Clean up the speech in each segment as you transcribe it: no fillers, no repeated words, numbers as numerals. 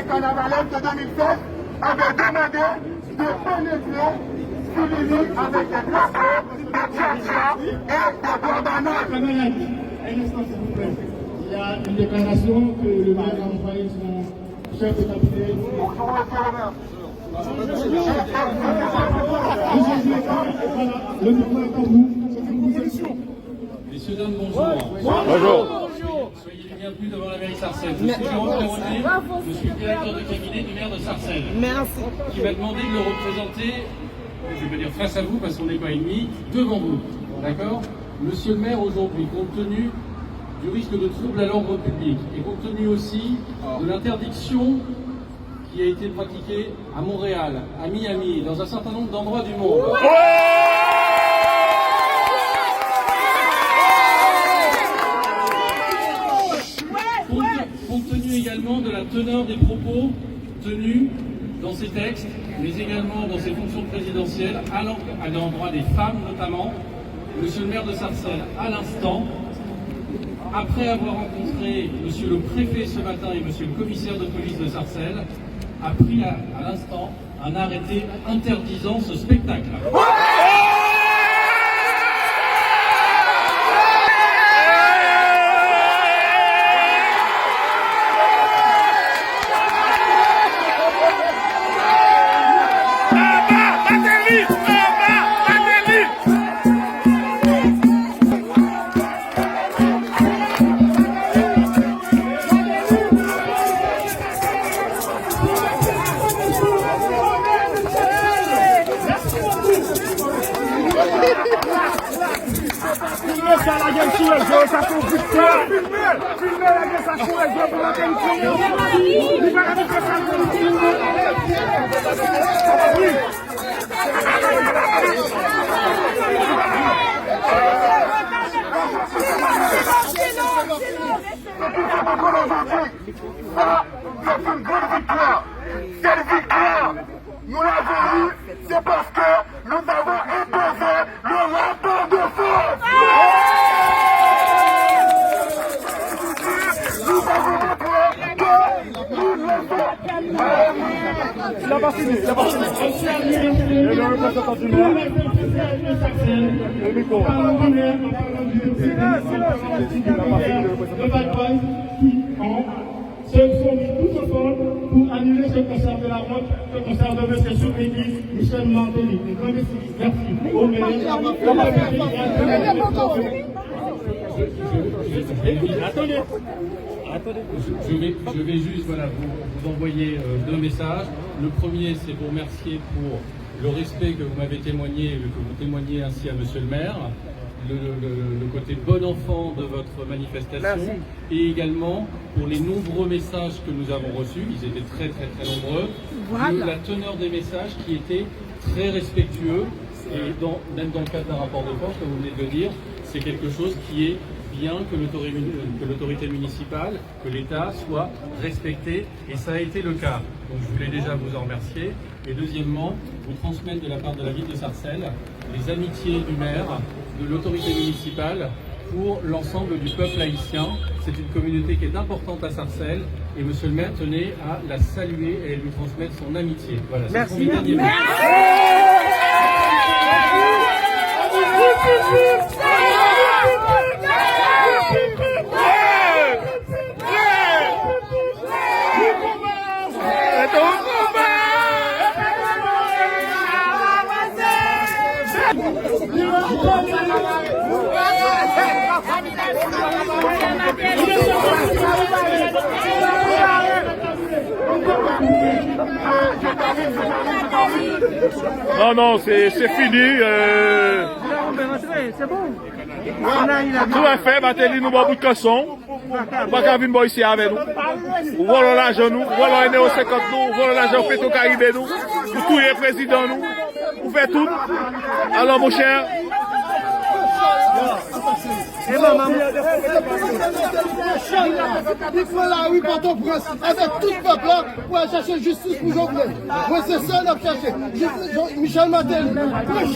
les carnavalesques de 2016 avaient demandé de pénétrer Souligny avec des drapeaux, des tchatchas et des bandanas. Un instant, s'il vous plaît. Il y a une déclaration que le maire a envoyée son chef de cabinet. Bonjour, monsieur le maire. Le micro est à vous. C'est une proposition. Messieurs, dames, bonjour. Bonjour. Soyez les bienvenus devant la mairie de Sarcelles. Je suis Jérôme Perronnet, je suis le directeur de cabinet du maire de Sarcelles. Merci. Qui m'a demandé de le représenter, je vais dire face à vous parce qu'on n'est pas ennemis, devant vous. D'accord? Monsieur le maire, aujourd'hui, compte tenu du risque de trouble à l'ordre public et compte tenu aussi de l'interdiction qui a été pratiquée à Montréal, à Miami et dans un certain nombre d'endroits du monde. Compte tenu également de la teneur des propos tenus dans ces textes, mais également dans ses fonctions présidentielles, à l'endroit des femmes notamment, monsieur le maire de Sarcelles, à l'instant, après avoir rencontré monsieur le préfet ce matin et monsieur le commissaire de police de Sarcelles, a pris à l'instant un arrêté interdisant ce spectacle. C'est une grande victoire. Cette victoire, nous l'avons eue, c'est parce que nous avons imposé le rapport de force. Nous avons montré que nous le faisons. Il a pas fini, il a pas fini. Et le représentant du maire. Le micro. Se sont mis tous ensemble pour annuler ce concert de la route, ce concert de M. Souligny, Michel Martelly. Un grand merci au maire. Attendez. Je vais juste vous envoyer deux messages. Le premier, c'est pour remercier pour le respect que vous m'avez témoigné et que vous témoignez ainsi à monsieur le maire. Le côté bon enfant de votre manifestation. Merci. Et également pour les nombreux messages que nous avons reçus, ils étaient très nombreux, voilà. La teneur des messages qui était très respectueux et même dans le cadre d'un rapport de force, comme vous venez de le dire, c'est quelque chose qui est bien que l'autorité municipale, que l'État soit respecté et ça a été le cas. Donc je voulais déjà vous en remercier et deuxièmement vous transmettre de la part de la ville de Sarcelles les amitiés du maire, de l'autorité municipale pour l'ensemble du peuple haïtien. C'est une communauté qui est importante à Sarcelles et monsieur le maire tenait à la saluer et à lui transmettre son amitié. Voilà, merci. Non, c'est fini. C'est bon. Tout est fait, Martelly, nous avons beaucoup de cassons. Nous ne pouvons pas ici avec nous. Nous volons l'argent, nous volons les Néo 50, nous volons l'argent Petro-Caribé, nous tout est président, nous fait tout. Alors, mon cher. Il faut la rue Port-au-Prince avec tout le peuple là pour aller chercher justice pour Jovenel. Moi c'est ça qu'on a cherché. Michel Martelly, le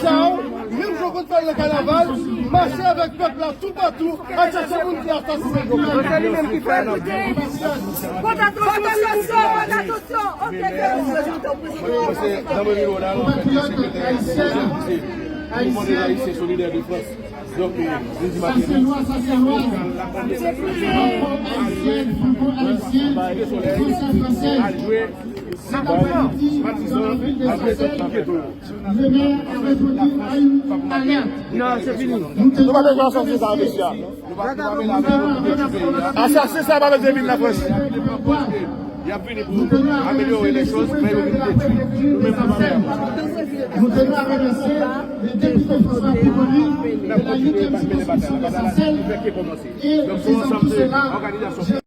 chao, même jour qu'on fait le carnaval, marcher avec le peuple là tout partout, à chercher mon qui a assassiné Jovenel. C'est lui-même qui fait. C'est solidaire de France. Donc, Ça c'est loi. Franco-haïtienne, français-français. C'est la politique dans la ville de Sarcelles. Le maire a répondu à une alerte. Non, c'est fini. Nous tenons à Assassin, ça va le la France. il y a plus de pour améliorer les choses, mais il y a Nous tenons à remercier le député François Picoli de la 8e circonscription de Sarcelles et les gens tout cela.